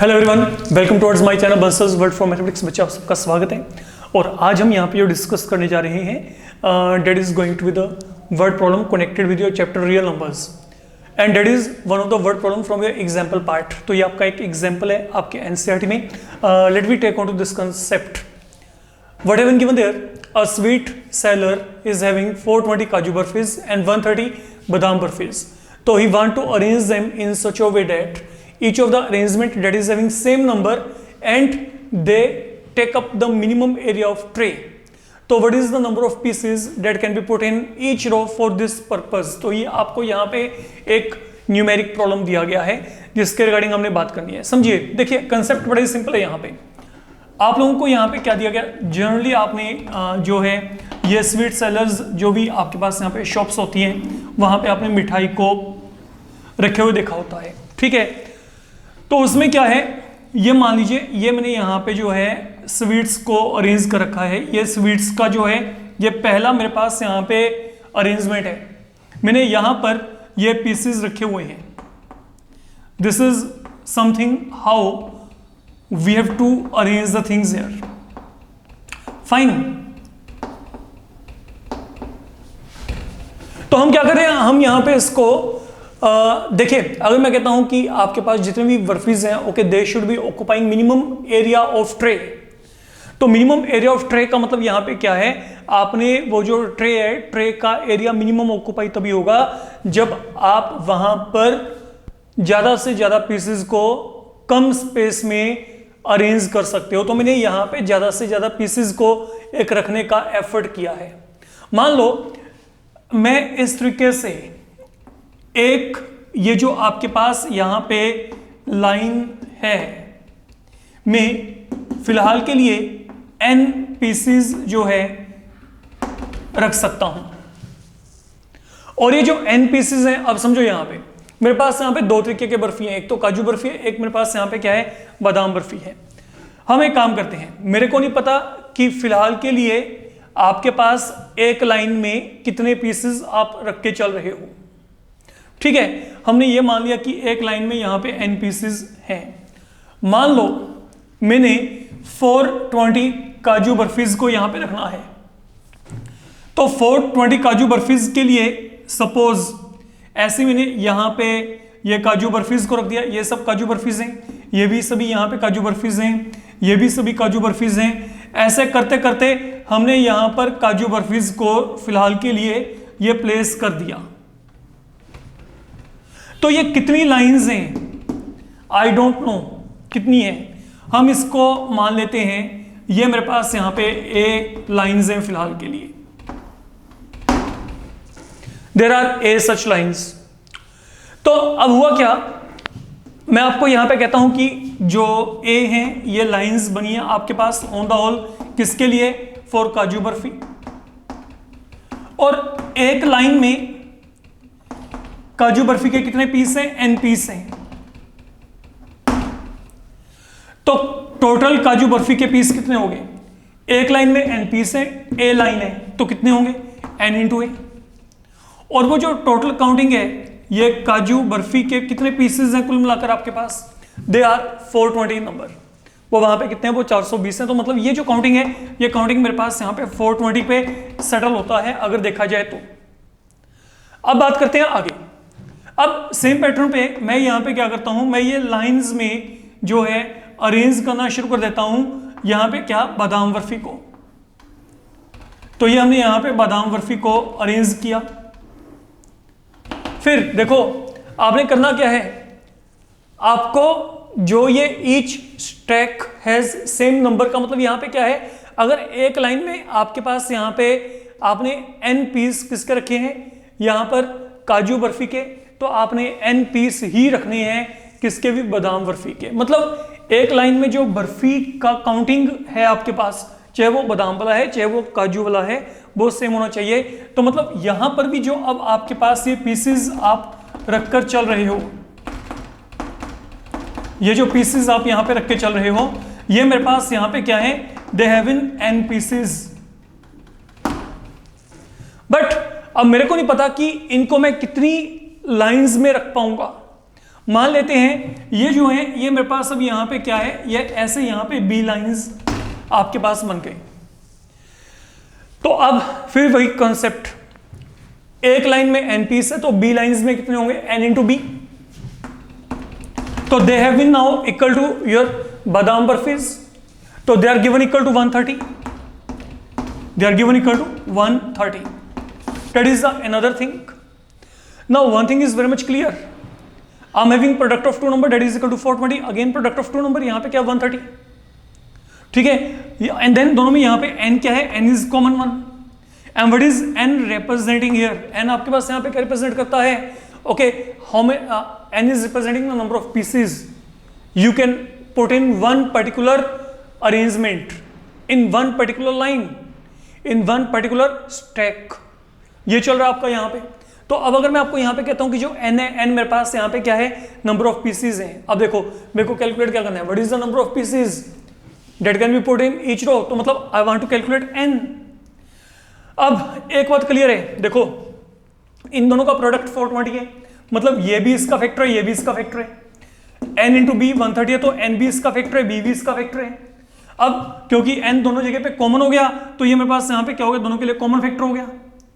Hello everyone, welcome towards my channel Bansal's world for mathematics. बच्चा आप सबका स्वागत है। और आज हम यहाँ पे जो डिस्कस करने जा रहे हैं that is going to be the word problem connected with your chapter real numbers and that is one of the word problem from your example part. तो ये आपका एक एग्जाम्पल है आपके एनसीईआरटी में। Let we take on to this concept. What have been given there? A sweet seller is having 420 kaju burfis and 130 badam burfis. So he want to arrange them in such a way that each of the arrangement that is having same number and they take up the minimum area of tray. तो what is the number of pieces that can be put in each row for this purpose? तो ये आपको यहाँ पे एक numeric problem दिया गया है जिसके रिगार्डिंग हमने बात करनी है। समझिए, देखिए कंसेप्ट बड़ा ही सिंपल है। यहाँ पे आप लोगों को यहाँ पे क्या दिया गया, जनरली आपने जो है ये स्वीट सेलर्स जो भी आपके पास यहाँ पे शॉप्स होती हैं वहाँ पे आपने मिठाई को रखे हुए देखा होता है, ठीक है। तो उसमें क्या है, ये मान लीजिए ये मैंने यहाँ पे जो है स्वीट्स को अरेंज कर रखा है। ये स्वीट्स का जो है ये पहला मेरे पास यहाँ पे अरेंजमेंट है। मैंने यहाँ पर ये पीसेस रखे हुए हैं। This is something how we have to arrange the things here. Fine. तो हम क्या करें, हम यहां पे इसको देखिए, अगर मैं कहता हूं कि आपके पास जितने भी बर्फीज हैं, okay, they should be occupying minimum area of tray. तो मिनिमम एरिया ऑफ ट्रे का मतलब यहां पे क्या है, आपने वो जो ट्रे है, ट्रे का एरिया मिनिमम ऑक्युपाई तभी होगा जब आप वहां पर ज्यादा से ज्यादा पीसेस को कम स्पेस में अरेंज कर सकते हो। तो मैंने यहां पे ज्यादा से ज्यादा पीसेस को एक रखने का एफर्ट किया है। मान लो मैं इस तरीके से एक ये जो आपके पास यहां पे लाइन है, मैं फिलहाल के लिए n पीसेस जो है रख सकता हूं। और ये जो n पीसेस हैं, अब समझो यहां पे मेरे पास यहाँ पे दो तरीके के बर्फी हैं, एक तो काजू बर्फी है, एक मेरे पास यहाँ पे क्या है, बादाम बर्फी है। हम एक काम करते हैं, मेरे को नहीं पता कि फिलहाल के लिए आपके पास एक लाइन में कितने पीसेस आप रख के चल रहे हो, ठीक है। हमने ये मान लिया कि एक लाइन में यहाँ पे n पीसेस हैं। मान लो मैंने 420 काजू बर्फीज को यहाँ पे रखना है। तो 420 काजू बर्फीज के लिए सपोज ऐसे मैंने यहाँ पे ये काजू बर्फीज को रख दिया। ये सब काजू बर्फीज हैं, ये भी सभी यहाँ पे काजू बर्फीज हैं, ये भी सभी काजू बर्फीज हैं। ऐसे करते करते हमने यहाँ पर काजू बर्फीज को फिलहाल के लिए ये प्लेस कर दिया। तो ये कितनी लाइंस हैं, आई डोंट नो कितनी है। हम इसको मान लेते हैं ये मेरे पास यहाँ पे ए लाइंस हैं फिलहाल के लिए। There are a such lines. तो अब हुआ क्या, मैं आपको यहां पे कहता हूं कि जो A हैं ये लाइंस बनी है आपके पास ऑन द होल, किसके लिए, फॉर काजू बर्फी। और एक लाइन में काजू बर्फी के कितने पीस हैं, n पीस हैं। तो टोटल काजू बर्फी के पीस कितने हो गए, एक लाइन में n पीस है, A लाइन है, तो कितने होंगे, n इंटू ए। और वो जो टोटल काउंटिंग है, ये काजू बर्फी के कितने पीसेस हैं कुल मिलाकर आपके पास, दे आर 420 नंबर। वो वहां पे कितने हैं, वो 420 हैं। तो मतलब ये जो काउंटिंग है, ये काउंटिंग मेरे पास यहाँ पे 420 पे सेटल होता है अगर देखा जाए तो। अब बात करते हैं आगे। अब सेम पैटर्न पे मैं यहाँ पे क्या करता हूँ, मैं ये लाइंस में जो है अरेंज करना शुरू कर देता हूँ यहाँ पे क्या, बादाम बर्फी को। तो ये हमने यहाँ पे बादाम बर्फी को अरेंज किया। फिर देखो आपने करना क्या है, आपको जो ये each stack has same number का मतलब यहाँ पे क्या है, अगर एक लाइन में आपके पास यहाँ पे आपने n पीस किसके रखे हैं, यहाँ पर काजू बर्फी के, तो आपने n पीस ही रखने हैं किसके भी, बादाम बर्फी के। मतलब एक लाइन में जो बर्फी का काउंटिंग है आपके पास, चाहे वो बादाम वाला है चाहे वो काजू वाला है, वो सेम होना चाहिए। तो मतलब यहां पर भी जो अब आपके पास ये पीसेस आप रखकर चल रहे हो, ये जो पीसेस आप यहां पे रख के चल रहे हो, ये मेरे पास यहां पे क्या है, they have in n pieces. But अब मेरे को नहीं पता कि इनको मैं कितनी लाइंस में रख पाऊंगा। मान लेते हैं ये जो है ये मेरे पास अब यहां पे क्या है, ये ऐसे यहां पे बी लाइंस आपके पास बन गई। तो अब फिर वही कॉन्सेप्ट, एक लाइन में एन पीस है तो बी लाइंस में कितने होंगे, एन इंटू बी। तो they have been now equal to your badam barfis, तो they are given equal to 130, they are given equal to 130. That is the another thing. Now one thing is very much clear. I'm having product of two number that is equal to 420. Again product of two number यहाँ पे क्या 130, ठीक है। and then दोनों में यहाँ पे n क्या है, n is common one. and what is n representing here? n आपके पास यहाँ पे क्या represent करता है, okay, how many n is representing the number of pieces you can put in one particular arrangement, in one particular line, in one particular stack. ये चल रहा है आपका यहाँ पे। तो अब अगर मैं आपको यहाँ पे कहता हूँ कि जो n है, n मेरे पास यहाँ पे क्या है, नंबर ऑफ पीसीज हैं। अब देखो मेरे को कैलकुलेट क्या करना है, what is the number of pieces that can be put in each row, तो मतलब I want to calculate n। अब एक बात क्लियर है, देखो इन दोनों का प्रोडक्ट 420 है, मतलब ये भी इसका फैक्टर है, ये भी इसका फैक्टर है। n इंटू बी 130 है तो n भी इसका फैक्टर है, b भी इसका फैक्टर है। अब क्योंकि n दोनों जगह पे कॉमन हो गया तो ये मेरे पास यहाँ पे क्या हो गया, दोनों के लिए कॉमन फैक्टर हो गया।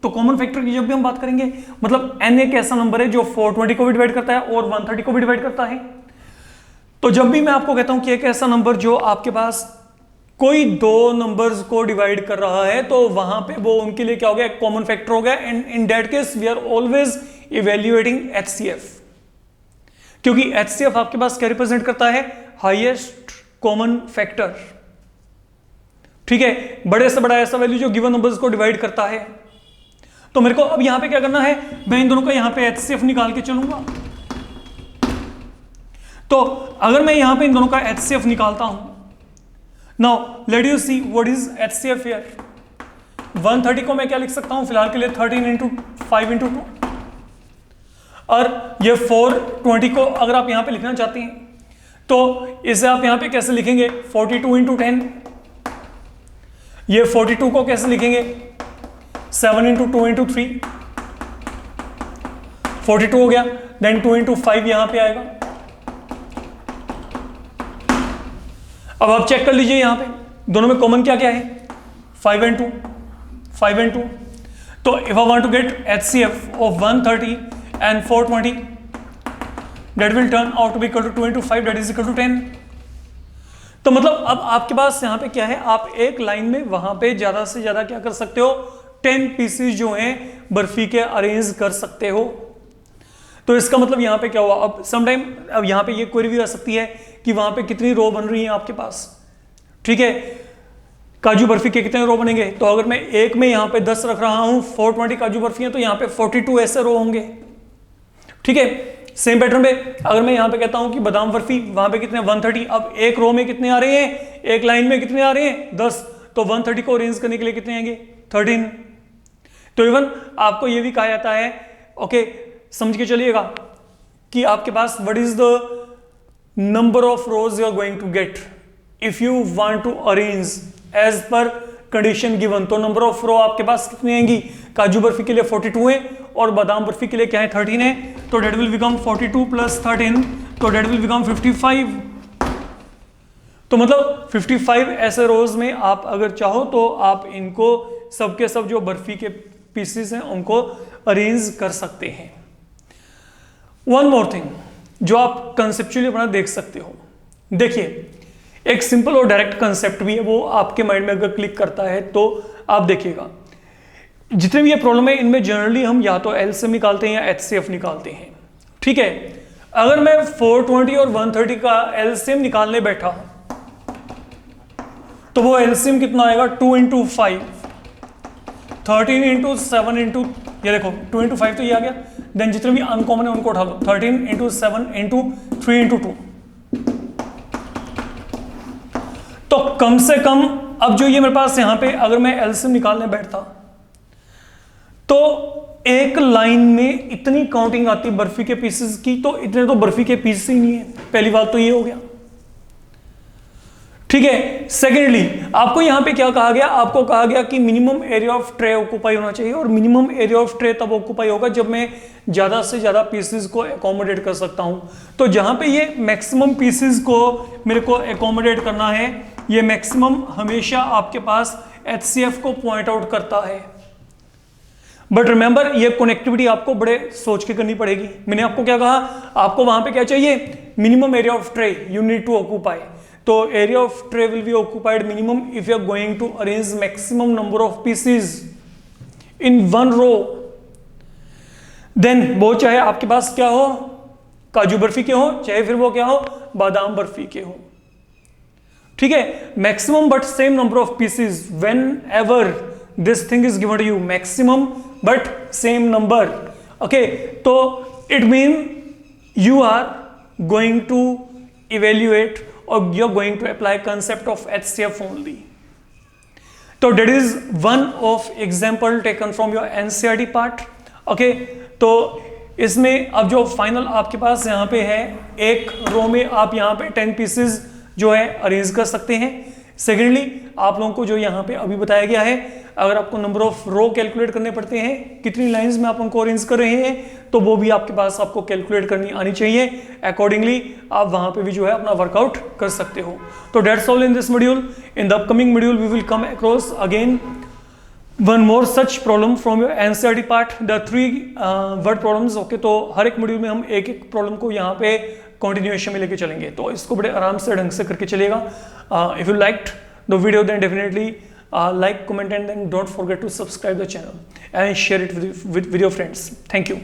तो कॉमन फैक्टर की जब भी हम बात करेंगे, मतलब n एक ऐसा नंबर है जो 420 को भी डिवाइड करता है और 130 को भी डिवाइड करता है। तो जब भी मैं आपको कहता हूं कि एक ऐसा नंबर जो आपके पास कोई दो नंबर्स को डिवाइड कर रहा है, तो वहां पे वो उनके लिए क्या हो गया, कॉमन फैक्टर हो गया। And in that case we are always evaluating HCF, क्योंकि HCF आपके पास क्या रिप्रेजेंट करता है, हाईएस्ट कॉमन फैक्टर, ठीक है, बड़े से बड़ा ऐसा वैल्यू जो गिवन नंबर्स को डिवाइड करता है। तो मेरे को अब यहां पे क्या करना है, मैं इन दोनों का यहां पे HCF निकाल के चलूंगा। तो अगर मैं यहां पे इन दोनों का HCF निकालता हूं, now let you see what is HCF here. 130 को मैं क्या लिख सकता हूं फिलहाल के लिए, 13 इंटू 5 इंटू 2, और ये 420 को अगर आप यहां पे लिखना चाहते हैं तो इसे आप यहां पे कैसे लिखेंगे, 42 इंटू 10। ये 42 को कैसे लिखेंगे, 7 इंटू 2 इंटू 3, 42 हो गया। देन 2 इंटू 5 यहां पे आएगा। अब आप चेक कर लीजिए यहां पे दोनों में कॉमन क्या क्या है, 5 and 2, 5 and 2। तो if I want to get HCF of 130 and 420, that will turn out to be equal to 2 into 5, that is equal to 10। तो मतलब अब आपके पास यहाँ पे क्या है, आप एक लाइन में वहां पे ज्यादा से ज्यादा क्या कर सकते हो, 10 पीसेस जो हैं बर्फी के अरेंज कर सकते हो। तो इसका मतलब यहाँ पे क्या हुआ, अब समटाइम अब यहाँ पे ये क्वेरी भी आ सकती है कि वहां पे कितनी रो बन रही है आपके पास, ठीक है, काजू बर्फी के कितने रो बनेंगे। तो अगर मैं एक में यहाँ पे 10 रख रहा हूँ, 420 काजू बर्फी है, तो यहाँ पे 42 ऐसे रो होंगे, ठीक है। सेम पैटर्न में अगर मैं यहाँ पे कहता हूं कि बादाम बर्फी, वहां पे कितने 130, अब एक रो में कितने आ रहे हैं, एक लाइन में कितने आ रहे हैं 10, तो 130 को अरेंज करने के लिए कितने आएंगे 13। तो इवन आपको ये भी कहा जाता है, ओके समझ के चलिएगा, कि आपके पास what is the number of rows you are going to get if you want to arrange as per condition given. तो नंबर ऑफ रो आपके पास कितनी आएंगी, काजू बर्फी के लिए 42 है और बादाम बर्फी के लिए क्या है 13 है, तो डेट विल बिकम 42 प्लस 13, तो डेट विल बिकम 55। तो मतलब 55 ऐसे रोज में आप अगर चाहो तो आप इनको सबके सब जो बर्फी के पीसेस हैं उनको अरेंज कर सकते हैं। वन मोर थिंग जो आप कंसेप्चुअली अपना देख सकते हो, देखिए एक सिंपल और डायरेक्ट कंसेप्ट भी है, वो आपके माइंड में अगर क्लिक करता है तो आप देखिएगा, जितने भी ये प्रॉब्लम है इनमें जनरली हम या तो एलसीएम निकालते हैं या HCF निकालते हैं, ठीक है। अगर मैं 420 और 130 का एलसीएम निकालने बैठा तो वो एलसीएम कितना आएगा, 2 इंटू 5, 13 इंटू 7 इंटू, ये देखो 2 इंटू 5 तो ये आ गया। देन जितने भी अनकॉमन है उनको उठा लो, 13 इंटू 7 इंटू 3 इंटू 2। तो कम से कम अब जो ये मेरे पास यहां पे अगर मैं एलसीएम निकालने बैठता तो एक लाइन में इतनी काउंटिंग आती बर्फी के पीसेस की, तो इतने तो बर्फी के पीसेस ही नहीं है, पहली बात तो ये हो गया, ठीक ठीक है। सेकेंडली आपको यहां पे क्या कहा गया, आपको कहा गया कि minimum area of tray occupy होना चाहिए, और मिनिमम एरिया ऑफ ट्रे तब ऑक्यूपाई होगा जब मैं ज्यादा से ज्यादा पीसेस को एकोमोडेट कर सकता हूं। तो जहां पे ये मैक्सिमम पीसेस को मेरे को एकोमोडेट करना है, ये मैक्सिमम हमेशा आपके पास HCF को पॉइंट आउट करता है। बट रिमेंबर ये कनेक्टिविटी आपको बड़े सोच के करनी पड़ेगी। मैंने आपको क्या कहा, आपको वहां पे क्या चाहिए, minimum area of tray you need to occupy. तो area of tray will be occupied minimum if you are going to arrange maximum number of pieces in one row. Then वो चाहे आपके पास क्या हो, काजू बर्फी के हो, चाहे फिर वो क्या हो, बादाम बर्फी के हो। ठीक है, maximum but same number of pieces whenever this thing is given to you, maximum but same number. Okay, तो it mean you are going to evaluate or you're going to apply concept of HCF only. So that is one of example taken from your NCERT part. Okay, तो इसमें अब जो final आपके पास यहाँ पे है, एक रो में आप यहाँ पे 10 पीसेस जो है अरेंज कर सकते हैं। सेकेंडली आप लोगों को जो यहाँ पे अभी बताया गया है, अगर आपको नंबर ऑफ रो कैलकुलेट करने पड़ते हैं, कितनी लाइंस में आप उनको अरेंज कर रहे हैं, तो वो भी आपके पास आपको कैलकुलेट करनी आनी चाहिए। अकॉर्डिंगली आप वहां पे भी जो है अपना वर्कआउट कर सकते हो। तो that's all in this module. In the upcoming module we will come across again one more such problem from your NCERT part, the 3 word problems. Okay, तो हर एक मॉड्यूल में हम एक एक प्रॉब्लम को यहाँ पे कंटिन्यूएशन में लेके चलेंगे, तो इसको बड़े आराम से ढंग से करके चलेगा। If you liked the video then definitely like, comment and then don't forget to subscribe the channel and share it with your friends. Thank you.